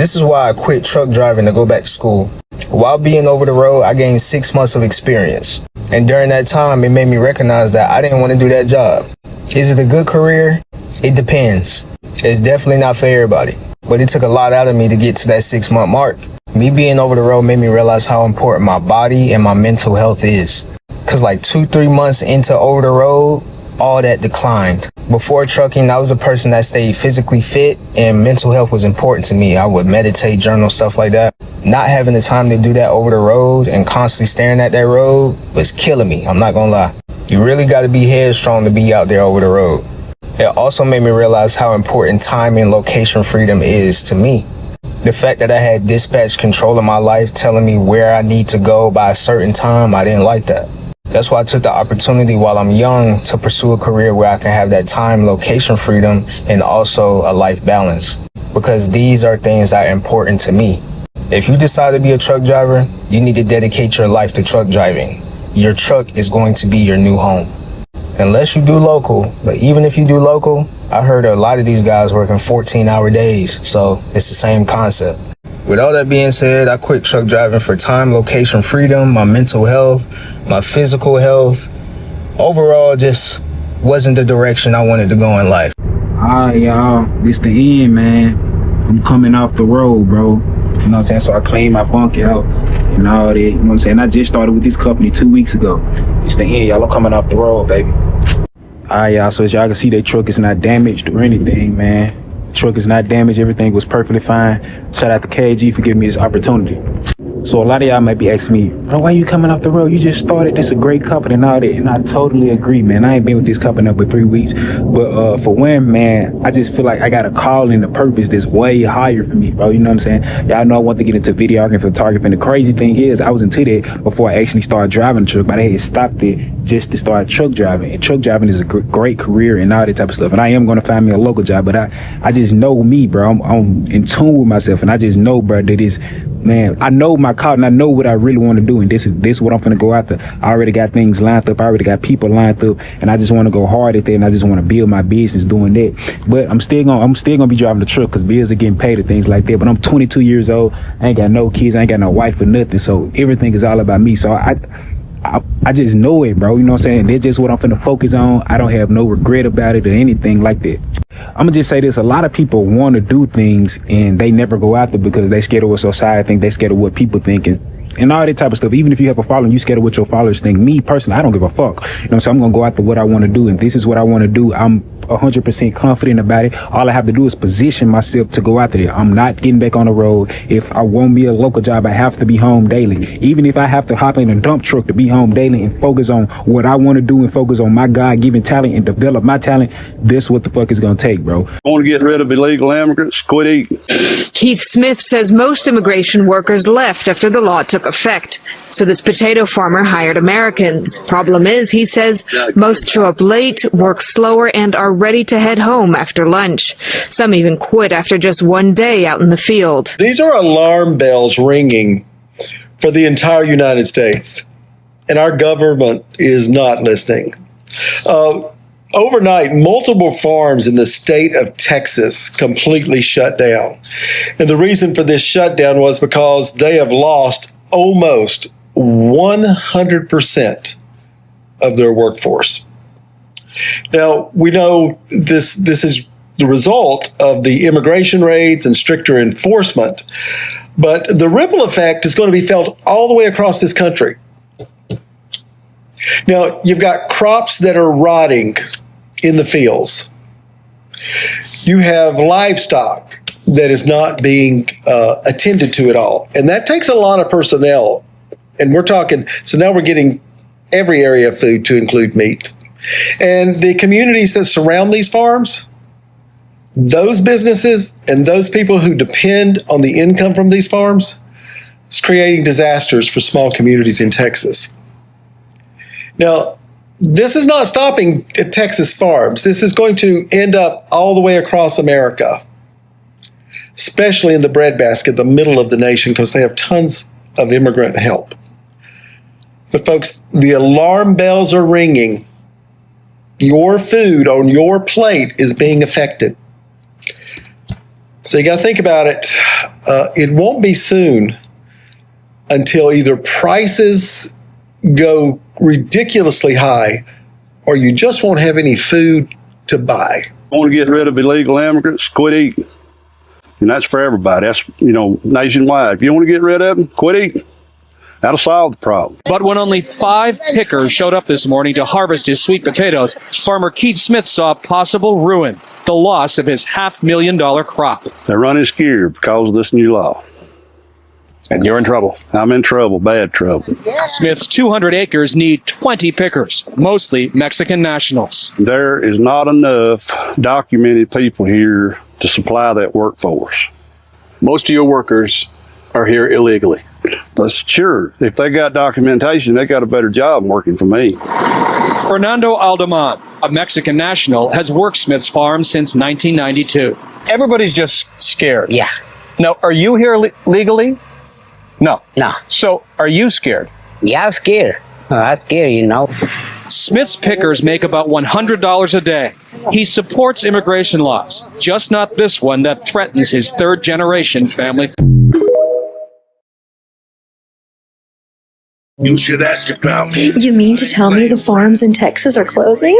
This is why I quit truck driving to go back to school. While being over the road, I gained 6 months of experience. And during that time, it made me recognize that I didn't want to do that job. Is it a good career? It depends. It's definitely not for everybody. But it took a lot out of me to get to that 6-month mark. Me being over the road made me realize how important my body and my mental health is. Cause like 2-3 months into over the road, all that declined. Before trucking, I was a person that stayed physically fit and mental health was important to me. I would meditate, journal, stuff like that. Not having the time to do that over the road and constantly staring at that road was killing me. I'm not gonna lie. You really gotta be headstrong to be out there over the road. It also made me realize how important time and location freedom is to me. The fact that I had dispatch control of my life telling me where I need to go by a certain time, I didn't like that. That's why I took the opportunity while I'm young to pursue a career where I can have that time, location freedom, and also a life balance. Because these are things that are important to me. If you decide to be a truck driver, you need to dedicate your life to truck driving. Your truck is going to be your new home. Unless you do local, but even if you do local, I heard a lot of these guys working 14-hour days, so it's the same concept. With all that being said, I quit truck driving for time, location freedom, my mental health, my physical health. Overall, just wasn't the direction I wanted to go in life. Alright, y'all, this the end, man. I'm coming off the road, bro. You know what I'm saying? So I cleaned my bunk out and all that. You know what I'm saying? I just started with this company 2 weeks ago. It's the end, y'all. I'm coming off the road, baby. Alright, y'all. So as y'all can see, that truck is not damaged or anything, man. Truck is not damaged. Everything was perfectly fine. Shout out to KG for giving me this opportunity. So a lot of y'all might be asking me, bro, why you coming off the road? You just started. This a great company and all that. And I totally agree, man. I ain't been with this company up but 3 weeks. But for one, man, I just feel like I got a call and a purpose that's way higher for me, bro. You know what I'm saying? Y'all know I want to get into videography, photography. And the crazy thing is, I was into that before I actually started driving the truck. But I had stopped it just to start truck driving. And truck driving is a great career and all that type of stuff. And I am going to find me a local job. But I just know me, bro. I'm in tune with myself. And I just know, bro, that is, man, I know my call and I know what I really want to do, and this is what I'm finna go after. I already got things lined up, I already got people lined up, and I just want to go hard at that, and I just want to build my business doing that. But I'm still gonna be driving the truck because bills are getting paid and things like that. But I'm 22 years old, I ain't got no kids, I ain't got no wife or nothing, so everything is all about me. So I just know it, bro. You know what I'm saying? That's just what I'm finna focus on. I don't have no regret about it or anything like that. I'm gonna just say this: a lot of people want to do things and they never go out there because they scared of what society think, they scared of what people think, and all that type of stuff. Even if you have a following, you scared of what your followers think. Me personally, I don't give a fuck. You know, so I'm gonna go after what I want to do, and this is what I want to do. I'm 100% confident about it. All I have to do is position myself to go after it. I'm not getting back on the road. If I want me a local job, I have to be home daily. Even if I have to hop in a dump truck to be home daily and focus on what I want to do and focus on my God-given talent and develop my talent, this what the fuck is gonna take, bro. I want to get rid of illegal immigrants. Quit eating. Keith Smith says most immigration workers left after the law took effect. So this potato farmer hired Americans. Problem is, he says, most show up late, work slower, and are ready to head home after lunch. Some even quit after just one day out in the field. These are alarm bells ringing for the entire United States, and our government is not listening. Overnight, multiple farms in the state of Texas completely shut down. And the reason for this shutdown was because they have lost almost 100% of their workforce. Now, we know this is the result of the immigration raids and stricter enforcement, but the ripple effect is going to be felt all the way across this country. Now, you've got crops that are rotting in the fields. You have livestock that is not being attended to at all. And that takes a lot of personnel. And we're talking, so now we're getting every area of food to include meat. And the communities that surround these farms, those businesses and those people who depend on the income from these farms, it's creating disasters for small communities in Texas. Now, this is not stopping at Texas farms. This is going to end up all the way across America, especially in the breadbasket, the middle of the nation, because they have tons of immigrant help. But folks, the alarm bells are ringing. Your food on your plate is being affected. So you got to think about it. It won't be soon until either prices go ridiculously high or you just won't have any food to buy. Want to get rid of illegal immigrants? Quit eating. And that's for everybody. That's, nationwide. If you want to get rid of them, quit eating. That'll solve the problem. But when only 5 pickers showed up this morning to harvest his sweet potatoes, farmer Keith Smith saw possible ruin, the loss of his $500,000 crop. They're running scared because of this new law. And you're in trouble. I'm in trouble, bad trouble. Smith's 200 acres need 20 pickers, mostly Mexican nationals. There is not enough documented people here to supply that workforce. Most of your workers are here illegally. That's sure. If they got documentation, they got a better job working for me. Fernando Aldeman, a Mexican national, has worked Smith's farm since 1992. Everybody's just scared. Yeah. Now, are you here legally? No. No. So, are you scared? Yeah, I'm scared. I'm scared, Smith's pickers make about $100 a day. He supports immigration laws, just not this one that threatens his third-generation family. You should ask about me. You mean to tell me the farms in Texas are closing?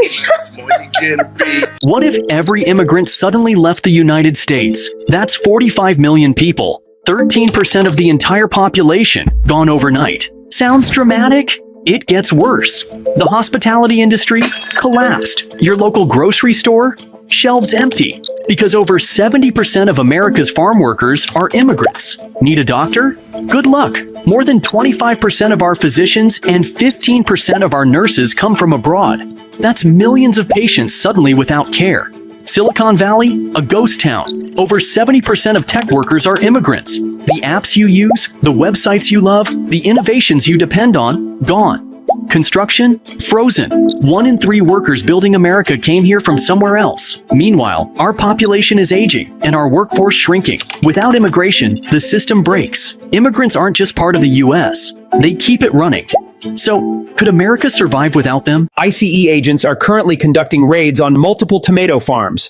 What if every immigrant suddenly left the United States? That's 45 million people. 13% of the entire population gone overnight. Sounds dramatic? It gets worse. The hospitality industry collapsed. Your local grocery store? Shelves empty. Because over 70% of America's farm workers are immigrants. Need a doctor? Good luck. More than 25% of our physicians and 15% of our nurses come from abroad. That's millions of patients suddenly without care. Silicon Valley, a ghost town. Over 70% of tech workers are immigrants. The apps you use, the websites you love, the innovations you depend on, gone. Construction, frozen. 1 in 3 workers building America came here from somewhere else. Meanwhile, our population is aging and our workforce shrinking. Without immigration, the system breaks. Immigrants aren't just part of the U.S. They keep it running. So, could America survive without them? ICE agents are currently conducting raids on multiple tomato farms.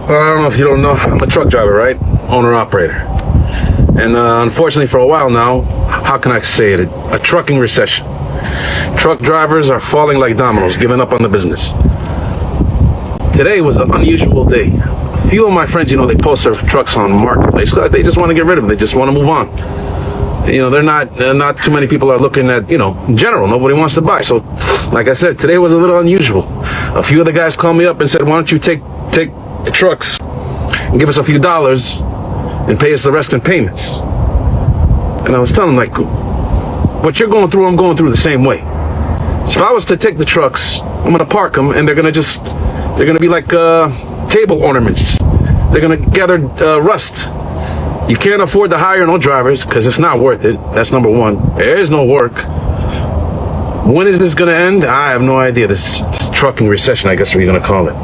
I don't know if you don't know, I'm a truck driver, right? Owner-operator. And unfortunately for a while now, how can I say it? A trucking recession. Truck drivers are falling like dominoes, giving up on the business. Today was an unusual day. A few of my friends, they post their trucks on Marketplace. They just want to get rid of them. They just want to move on. They're not too many people are looking at, in general, nobody wants to buy. So, like I said, today was a little unusual. A few of the guys called me up and said, why don't you take the trucks and give us a few dollars and pay us the rest in payments? And I was telling them, like, what you're going through, I'm going through the same way. So if I was to take the trucks, I'm going to park them, and they're going to be like table ornaments. They're going to gather rust. You can't afford to hire no drivers because it's not worth it. That's number one. There is no work. When is this going to end? I have no idea. This trucking recession, I guess what you're going to call it.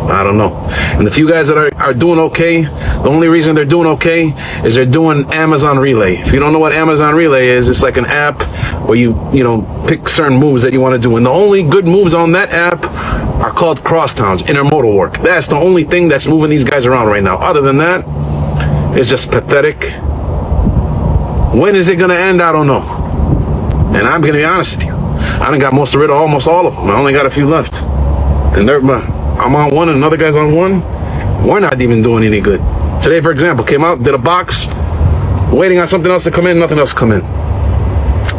I don't know. And the few guys that are doing okay, the only reason they're doing okay is they're doing Amazon Relay. If you don't know what Amazon Relay is, it's like an app where you pick certain moves that you want to do. And the only good moves on that app are called crosstowns, intermodal work. That's the only thing that's moving these guys around right now. Other than that, it's just pathetic. When is it going to end? I don't know. And I'm going to be honest with you. I done got almost all of them. I only got a few left. And I'm on one and another guy's on one. We're not even doing any good. Today, for example, came out, did a box, waiting on something else to come in, nothing else come in.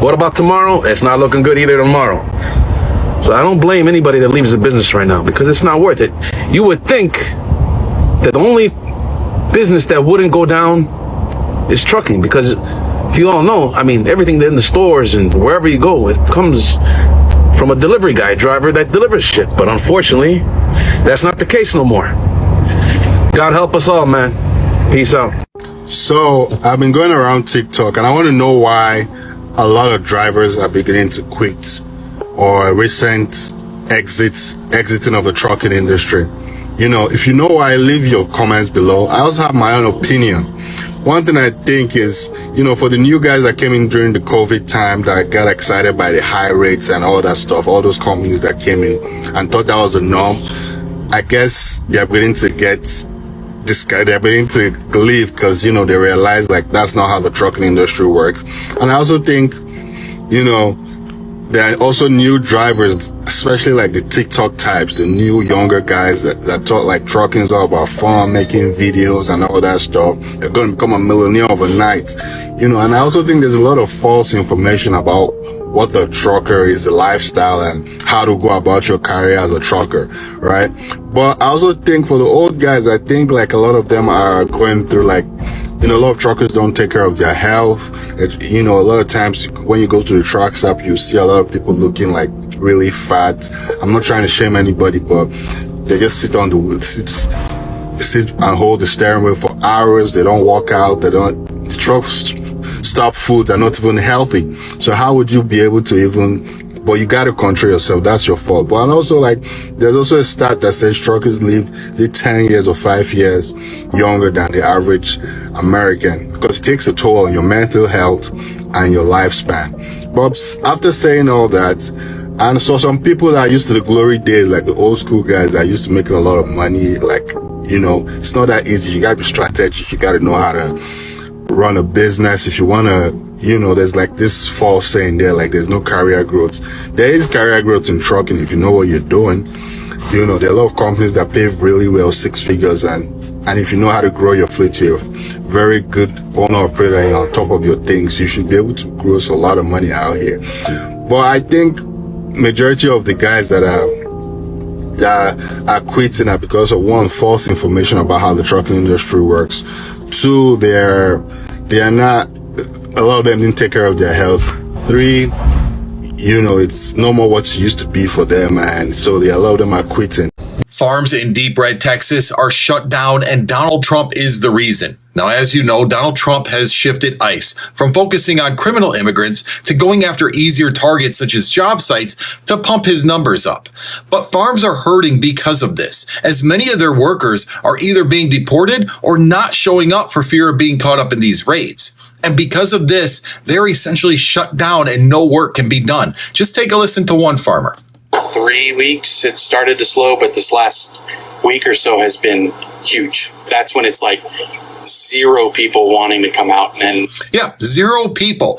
What about tomorrow? It's not looking good either tomorrow. So I don't blame anybody that leaves the business right now because it's not worth it. You would think that the only business that wouldn't go down is trucking, because if you all know, everything in the stores and wherever you go, it comes from a delivery guy, driver that delivers shit. But unfortunately, that's not the case no more. God help us all, man. Peace out. So I've been going around TikTok and I want to know why a lot of drivers are beginning to quit or recent exiting of the trucking industry. If you know why, leave your comments below. I also have my own opinion. One thing I think is, for the new guys that came in during the COVID time that got excited by the high rates and all that stuff, all those companies that came in and thought that was the norm, I guess they're beginning to get this guy, they're beginning to leave because, they realize like that's not how the trucking industry works. And I also think, there are also new drivers, especially like the TikTok types, the new younger guys that thought like trucking is all about fun, making videos and all that stuff. They're going to become a millionaire overnight, and I also think there's a lot of false information about what the trucker is, the lifestyle and how to go about your career as a trucker, right? But I also think for the old guys, I think like a lot of them are going through like, a lot of truckers don't take care of their health. A lot of times when you go to the truck stop, you see a lot of people looking like really fat. I'm not trying to shame anybody, but they just sit and hold the steering wheel for hours. They don't walk out. The trucks stop food. They're not even healthy. So how would you be able to but you got to control yourself. That's your fault. But and also there's also a stat that says truckers live 10 years or 5 years younger than the average American because it takes a toll on your mental health and your lifespan. But after saying all that, and so some people that are used to the glory days, like the old school guys that used to making a lot of money, it's not that easy. You got to be strategic. You got to know how to run a business. If you want to, there's like this false saying there, like there's no career growth. There is career growth in trucking if you know what you're doing. There are a lot of companies that pay really well, 6 figures, and if you know how to grow your fleet, you're a very good owner operator and on top of your things, you should be able to gross a lot of money out here. But I think majority of the guys that are quitting are because of one, false information about how the trucking industry works. Two, they are not, a lot of them didn't take care of their health. Three, it's no more what it used to be for them, and so a lot of them are quitting. Farms in deep red Texas are shut down, and Donald Trump is the reason. Now, as you know, Donald Trump has shifted ICE from focusing on criminal immigrants to going after easier targets such as job sites to pump his numbers up. But farms are hurting because of this, as many of their workers are either being deported or not showing up for fear of being caught up in these raids. And because of this, they're essentially shut down and no work can be done. Just take a listen to one farmer. 3 weeks, it started to slow, but this last week or so has been huge. That's when it's like 0 people wanting to come out. And yeah, 0 people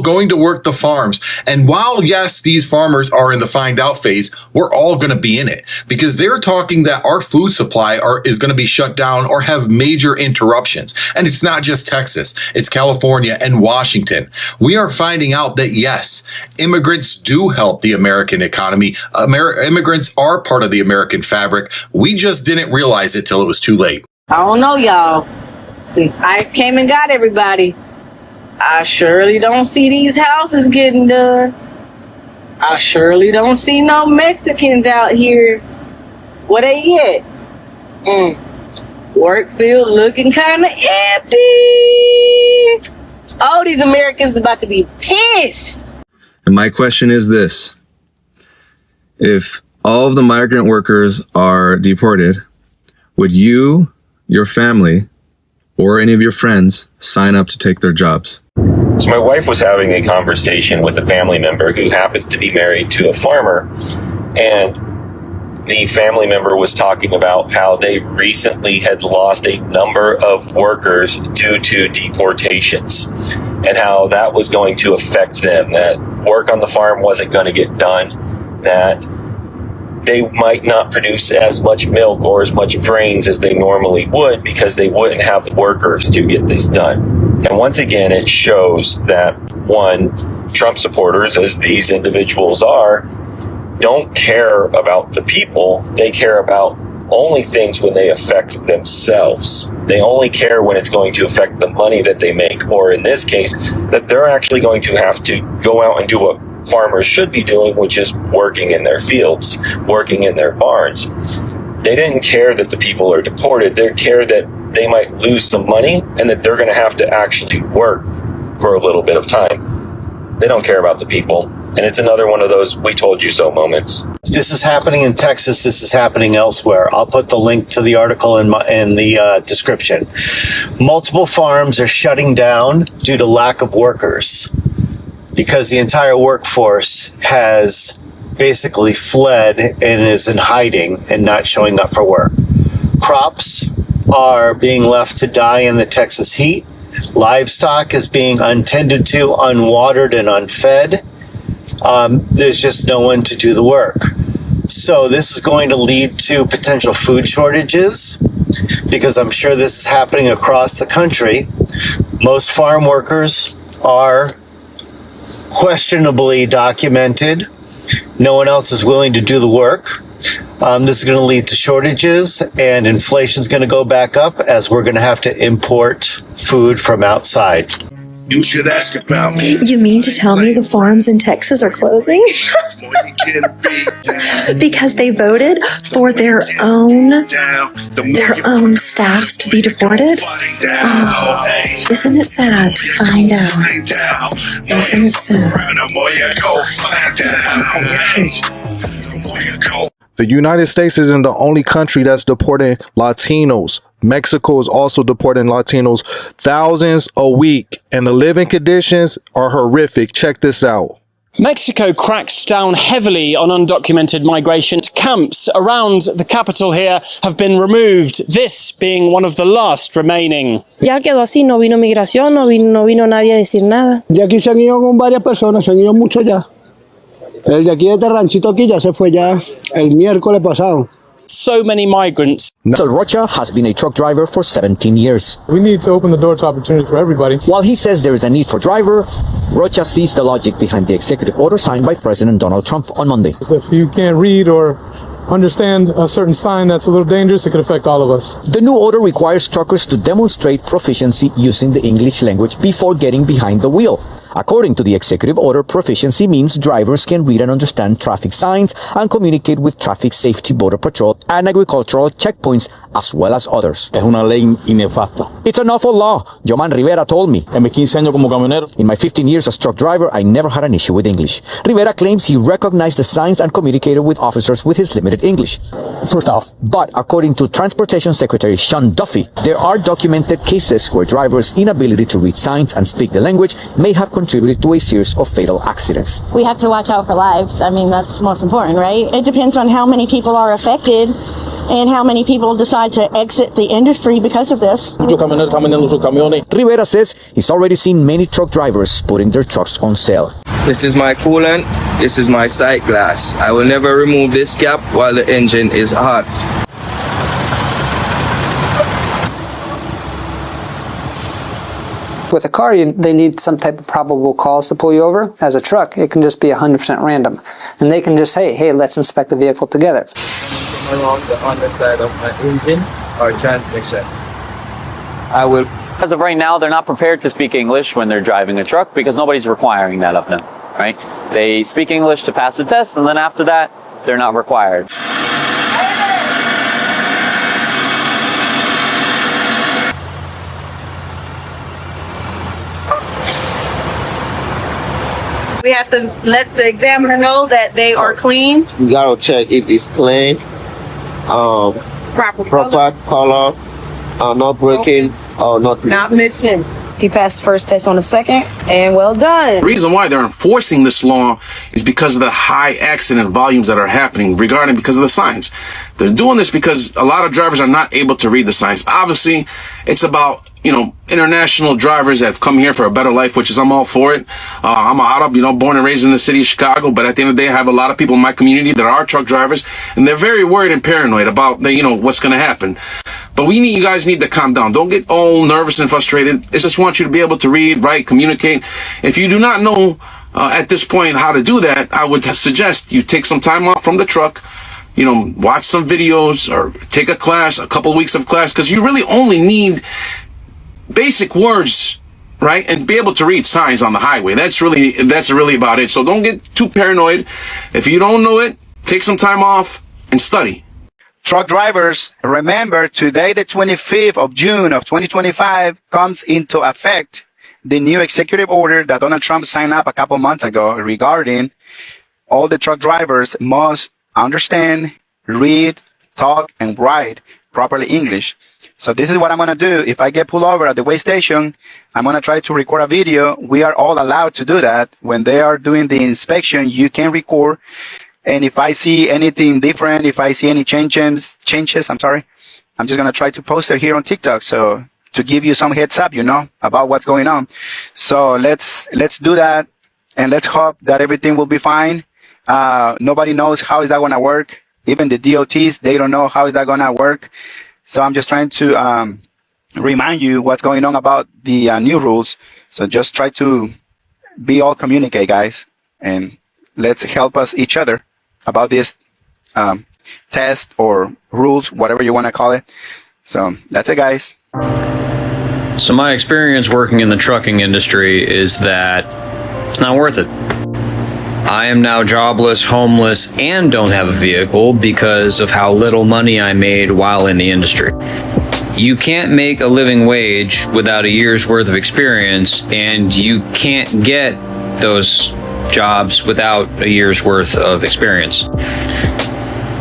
going to work the farms. And while, yes, these farmers are in the find out phase, we're all going to be in it, because they're talking that our food supply is going to be shut down or have major interruptions. And it's not just Texas, it's California and Washington. We are finding out that, yes, immigrants do help the American economy. Immigrants are part of the American fabric. We just didn't realize it till it was too late. I don't know, y'all. Since ICE came and got everybody, I surely don't see these houses getting done. I surely don't see no Mexicans out here. Where they at? Work field looking kind of empty. Oh, these Americans about to be pissed. And my question is this. If all of the migrant workers are deported, would you, your family, or any of your friends sign up to take their jobs? So my wife was having a conversation with a family member who happens to be married to a farmer, and the family member was talking about how they recently had lost a number of workers due to deportations, and how that was going to affect them, that work on the farm wasn't going to get done, that they might not produce as much milk or as much grains as they normally would because they wouldn't have the workers to get this done. And once again, it shows that, one, Trump supporters, as these individuals are, don't care about the people. They care about only things when they affect themselves. They only care when it's going to affect the money that they make, or in this case, that they're actually going to have to go out and do what farmers should be doing, which is working in their fields, working in their barns. They didn't care that the people are deported. They care that they might lose some money and that they're going to have to actually work for a little bit of time. They don't care about the people. And it's another one of those "we told you so" moments. This is happening in Texas. This is happening elsewhere. I'll put the link to the article in the description. Multiple farms are shutting down due to lack of workers, because the entire workforce has basically fled and is in hiding and not showing up for work. Crops are being left to die in the Texas heat. Livestock is being untended to, unwatered, and unfed. There's just no one to do the work. So this is going to lead to potential food shortages, because I'm sure this is happening across the country. Most farm workers are questionably documented. No one else is willing to do the work. This is going to lead to shortages, and inflation is going to go back up as we're going to have to import food from outside. You should ask about me. You mean to tell me the farms in Texas are closing? Because they voted for their own staffs to be deported? Oh, isn't it sad to find out? Isn't it sad? The United States isn't the only country that's deporting Latinos. Mexico is also deporting Latinos, thousands a week, and the living conditions are horrific. Check this out. Mexico cracks down heavily on undocumented migration. Camps around the capital here have been removed, this being one of the last remaining. Ya quedó así, no vino migración, no vino nadie a decir nada. De aquí se han ido con varias personas, se han ido mucho ya. El de aquí de este ranchito aquí ya se fue ya el miércoles pasado. So many migrants. Rocha has been a truck driver for 17 years. We need to open the door to opportunity for everybody. While he says there is a need for driver, Rocha sees the logic behind the executive order signed by President Donald Trump on Monday. So if you can't read or understand a certain sign that's a little dangerous, it could affect all of us. The new order requires truckers to demonstrate proficiency using the English language before getting behind the wheel. According to the executive order, proficiency means drivers can read and understand traffic signs and communicate with traffic safety, border patrol, and agricultural checkpoints, as well as others. Es una ley inefasta. It's an awful law, Joman Rivera told me. En mis 15 años como camionero. In my 15 years as truck driver, I never had an issue with English. Rivera claims he recognized the signs and communicated with officers with his limited English. First off, but according to Transportation Secretary Sean Duffy, there are documented cases where drivers' inability to read signs and speak the language may have contributed to a series of fatal accidents. We have to watch out for lives. I mean, that's most important, right? It depends on how many people are affected and how many people decide to exit the industry because of this. Rivera says he's already seen many truck drivers putting their trucks on sale. This is my coolant. This is my sight glass. I will never remove this cap while the engine is hot. With a car, they need some type of probable cause to pull you over. As a truck, it can just be 100% random. And they can just say, hey, let's inspect the vehicle together. Along the underside of my engine or transmission. I will. As of right now, they're not prepared to speak English when they're driving a truck because nobody's requiring that of them, right? They speak English to pass the test, and then after that, they're not required. We have to let the examiner know that they are clean. You gotta check if it's clean, proper color, not breaking, or not missing. He passed the first test on the second, and well done. The reason why they're enforcing this law is because of the high accident volumes that are happening because of the signs. They're doing this because a lot of drivers are not able to read the signs. Obviously, it's about, international drivers that have come here for a better life, which is I'm all for it. I'm an Arab, born and raised in the city of Chicago, but at the end of the day, I have a lot of people in my community that are truck drivers, and they're very worried and paranoid about, what's going to happen. But you guys need to calm down. Don't get all nervous and frustrated. I just want you to be able to read, write, communicate. If you do not know at this point how to do that, I would suggest you take some time off from the truck, watch some videos or take a class, a couple of weeks of class, because you really only need basic words, right? And be able to read signs on the highway. That's really about it. So don't get too paranoid. If you don't know it, take some time off and study. Truck drivers, remember, today, the 25th of June of 2025, comes into effect the new executive order that Donald Trump signed up a couple months ago regarding all the truck drivers must understand, read, talk, and write properly English. So this is what I'm going to do. If I get pulled over at the weigh station, I'm going to try to record a video. We are all allowed to do that. When they are doing the inspection, you can record. And if I see anything different, if I see any changes, I'm just going to try to post it here on TikTok. So to give you some heads up, about what's going on. So let's do that. And let's hope that everything will be fine. Nobody knows how is that going to work. Even the DOTs, they don't know how is that going to work. So I'm just trying to remind you what's going on about the new rules. So just try to be all communicate, guys. And let's help us each other about this test or rules, whatever you want to call it. So that's it, guys. So my experience working in the trucking industry is that it's not worth it. I am now jobless, homeless, and don't have a vehicle because of how little money I made while in the industry. You can't make a living wage without a year's worth of experience, and you can't get those jobs without a year's worth of experience.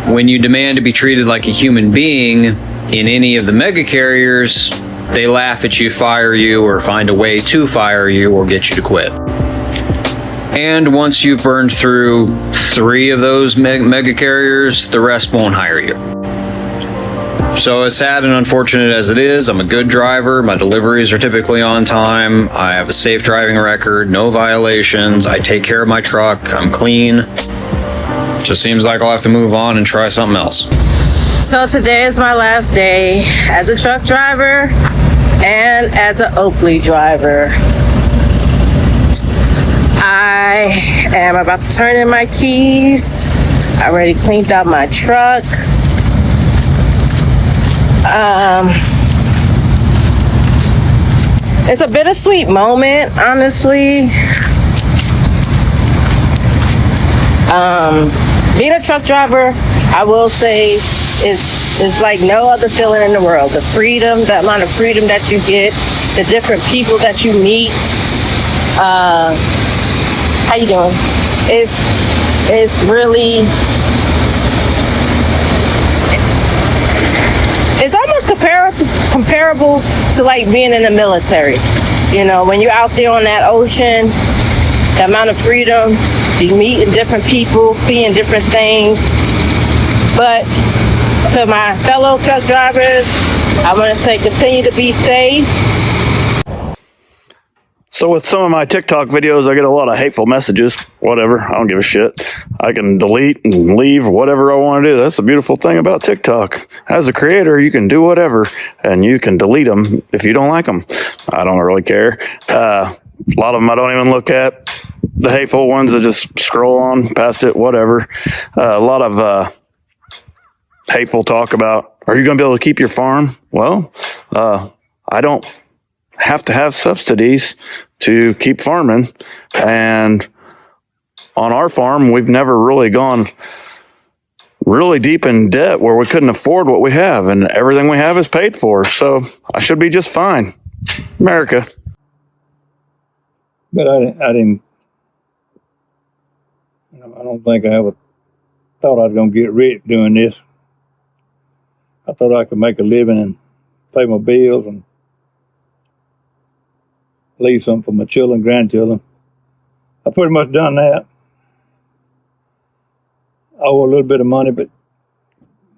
When you demand to be treated like a human being in any of the mega carriers, they laugh at you, fire you, or find a way to fire you or get you to quit. And once you've burned through 3 of those mega carriers, the rest won't hire you. So as sad and unfortunate as it is, I'm a good driver. My deliveries are typically on time. I have a safe driving record, no violations. I take care of my truck. I'm clean. Just seems like I'll have to move on and try something else. So today is my last day as a truck driver and as an Oakley driver. I am about to turn in my keys. I already cleaned out my truck. It's a bittersweet moment, honestly. Being a truck driver, I will say, is like no other feeling in the world. The freedom, the amount of freedom that you get, the different people that you meet. How you doing? It's really, it's almost comparable to like being in the military. You know, when you're out there on that ocean, the amount of freedom, you meeting different people, seeing different things. But to my fellow truck drivers, I want to say continue to be safe. So with some of my TikTok videos, I get a lot of hateful messages. Whatever, I don't give a shit. I can delete and leave whatever I want to do. That's the beautiful thing about TikTok. As a creator, you can do whatever, and you can delete them if you don't like them. I don't really care. A lot of them I don't even look at. The hateful ones, I just scroll on past it, whatever. A lot of hateful talk about, are you going to be able to keep your farm? Well, I don't have to have subsidies to keep farming, and on our farm we've never really gone really deep in debt where we couldn't afford what we have, and everything we have is paid for, so I should be just fine. America. But I don't think I ever thought I was going to get rich doing this. I thought I could make a living and pay my bills and leave something for my children, grandchildren. I pretty much done that. I owe a little bit of money, but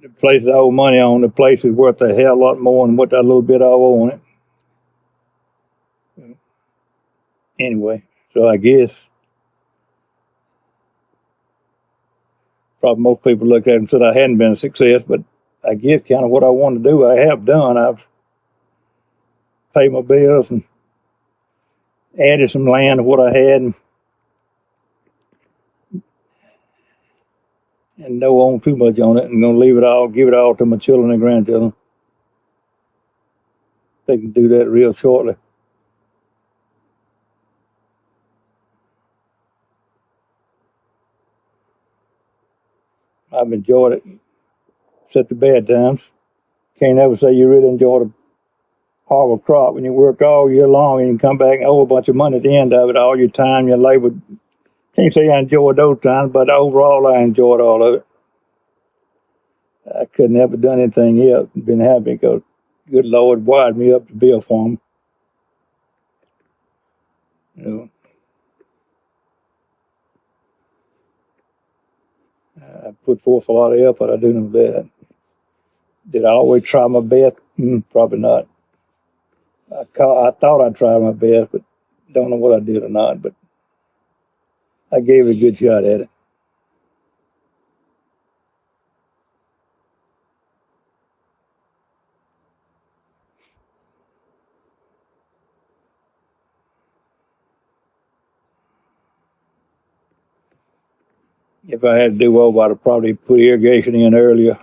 the places I owe money on, the place is worth a hell lot more than what that little bit I owe on it. Anyway, so I guess probably most people looked at it and said I hadn't been a success, but I guess kind of what I wanted to do, I have done. I've paid my bills and added some land to what I had, and don't own too much on it. I'm going to leave it all, give it all to my children and grandchildren. They can do that real shortly. I've enjoyed it, except the bad times. Can't ever say you really enjoyed a harvest crop when you worked all year long and you come back and owe a bunch of money at the end of it, all your time, your labor. Can't say I enjoyed those times, but overall I enjoyed all of it. I couldn't ever done anything else and been happy because good Lord wired me up to be a farmer. You know, I put forth a lot of effort, I do know that. Did I always try my best? Probably not. I thought I tried my best, but don't know what I did or not, but I gave it a good shot at it. If I had to do over, I'd have probably put irrigation in earlier.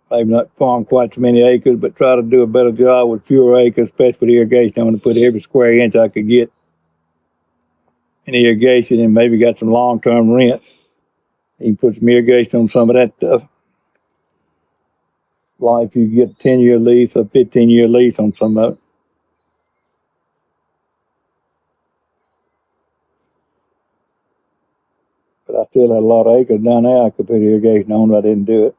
Maybe not farm quite so many acres, but try to do a better job with fewer acres, especially with irrigation. I want to put every square inch I could get in irrigation, and maybe got some long-term rent. You can put some irrigation on some of that stuff. Like if you get a 10-year lease or 15-year lease on some of it. But I still had a lot of acres down there I could put irrigation on, but I didn't do it.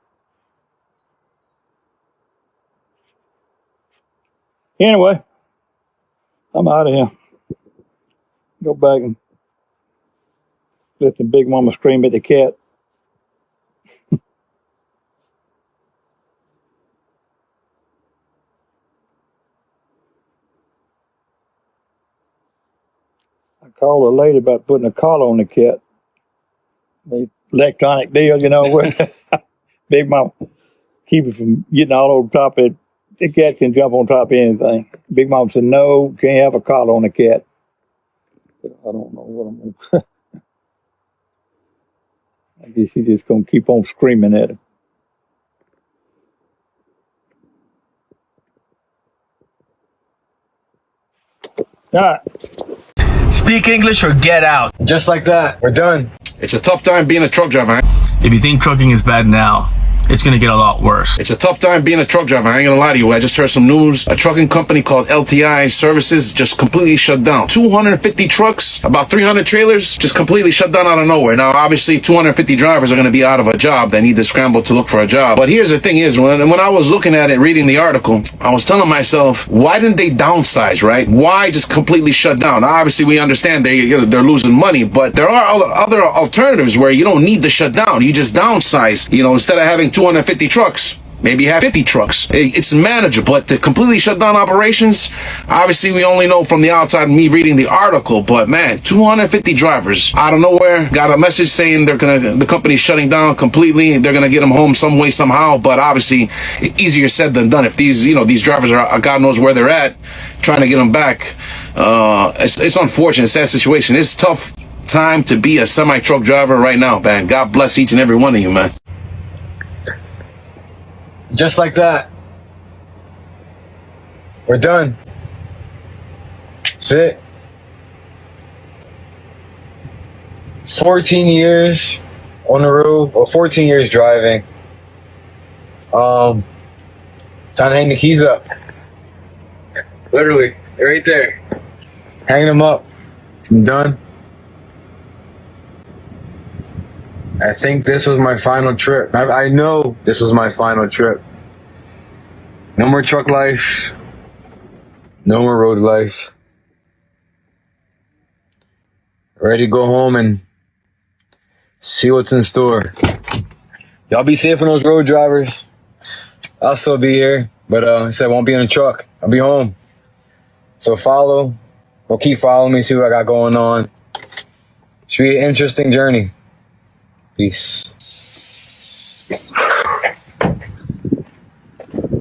Anyway, I'm out of here. Go back and let the big mama scream at the cat. I called a lady about putting a collar on the cat. The electronic deal, you know, where big mama keep it from getting all over the top of it. The cat can jump on top of anything. Big Mom said, no, can't have a collar on a cat. I don't know what I'm going to I guess he's just going to keep on screaming at him. All right. Speak English or get out. Just like that. We're done. It's a tough time being a truck driver. If you think trucking is bad now, it's going to get a lot worse. It's a tough time being a truck driver. I ain't gonna lie to you. I just heard some news. A trucking company called LTI Services just completely shut down. 250 trucks, about 300 trailers, just completely shut down out of nowhere. Now, obviously, 250 drivers are gonna be out of a job. They need to scramble to look for a job. But here's the thing is, when I was looking at it, reading the article, I was telling myself, why didn't they downsize, right? Why just completely shut down? Now, obviously, we understand they're losing money, but there are other alternatives where you don't need to shut down. You just downsize. Instead of having 250 trucks, maybe have 50 trucks. It's manageable. But to completely shut down operations, obviously we only know from the outside, me reading the article, but man, 250 drivers out of nowhere got a message saying the company's shutting down completely. They're going to get them home some way, somehow. But obviously easier said than done. If these drivers are, God knows where they're at, trying to get them back. It's unfortunate, sad situation. It's a tough time to be a semi-truck driver right now, man. God bless each and every one of you, man. Just like that, we're done. That's it. 14 years on the road, or 14 years driving. It's time to hang the keys up. Literally, they're right there. Hang them up. I'm done. I think this was my final trip. I know this was my final trip. No more truck life. No more road life. Ready to go home and see what's in store. Y'all be safe on those road drivers. I'll still be here, but I said I won't be in a truck. I'll be home. So keep following me, see what I got going on. Should be an interesting journey. Peace.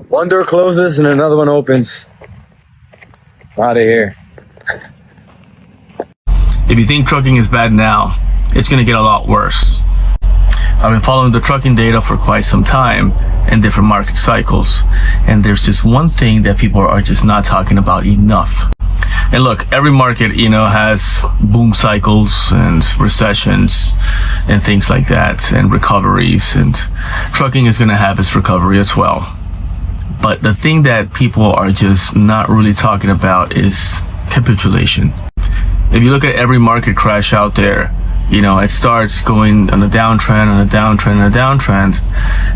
One door closes and another one opens. Out of here. If you think trucking is bad now, it's going to get a lot worse. I've been following the trucking data for quite some time and different market cycles, and there's just one thing that people are just not talking about enough. And look, every market, has boom cycles and recessions and things like that, and recoveries, and trucking is going to have its recovery as well. But the thing that people are just not really talking about is capitulation. If you look at every market crash out there, it starts going on a downtrend, on a downtrend, on a downtrend.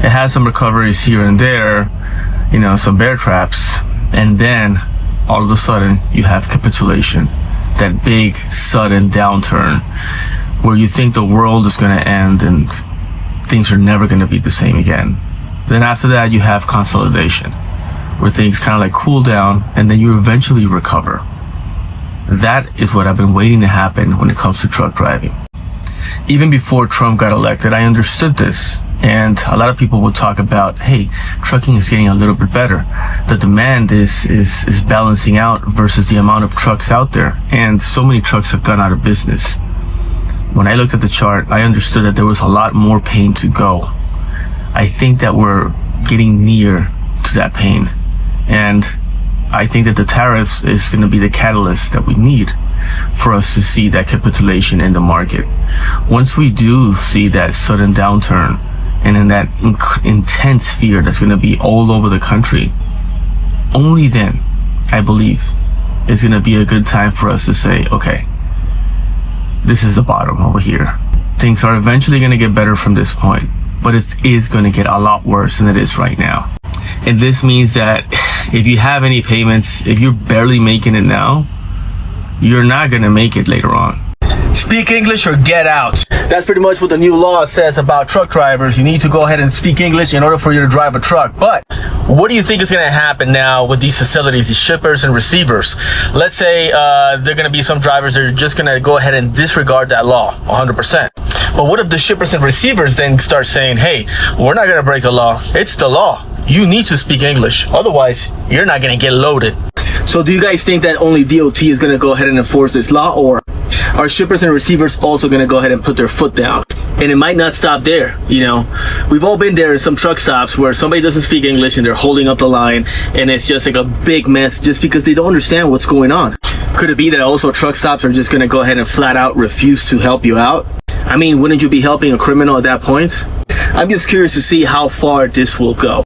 It has some recoveries here and there, some bear traps, and then all of a sudden you have capitulation, that big sudden downturn where you think the world is going to end and things are never going to be the same again. Then after that you have consolidation, where things kind of like cool down and then you eventually recover. That is what I've been waiting to happen when it comes to truck driving. Even before Trump got elected, I understood this. And a lot of people would talk about, hey, trucking is getting a little bit better. The demand is balancing out versus the amount of trucks out there. And so many trucks have gone out of business. When I looked at the chart, I understood that there was a lot more pain to go. I think that we're getting near to that pain. And I think that the tariffs is going to be the catalyst that we need for us to see that capitulation in the market. Once we do see that sudden downturn and in that intense fear that's going to be all over the country, only then, I believe, is going to be a good time for us to say, okay, this is the bottom over here. Things are eventually going to get better from this point, but it is going to get a lot worse than it is right now. And this means that if you have any payments, if you're barely making it now, you're not going to make it later on. Speak English or get out. That's pretty much what the new law says about truck drivers. You need to go ahead and speak English in order for you to drive a truck. But what do you think is going to happen now with these facilities, these shippers and receivers? Let's say there are going to be some drivers that are just going to go ahead and disregard that law 100%. But what if the shippers and receivers then start saying, hey, we're not going to break the law. It's the law. You need to speak English. Otherwise, you're not going to get loaded. So do you guys think that only DOT is going to go ahead and enforce this law, or are shippers and receivers also going to go ahead and put their foot down? And it might not stop there. We've all been there in some truck stops where somebody doesn't speak English and they're holding up the line and it's just like a big mess just because they don't understand what's going on. Could it be that also truck stops are just going to go ahead and flat out refuse to help you out? I mean, wouldn't you be helping a criminal at that point? I'm just curious to see how far this will go.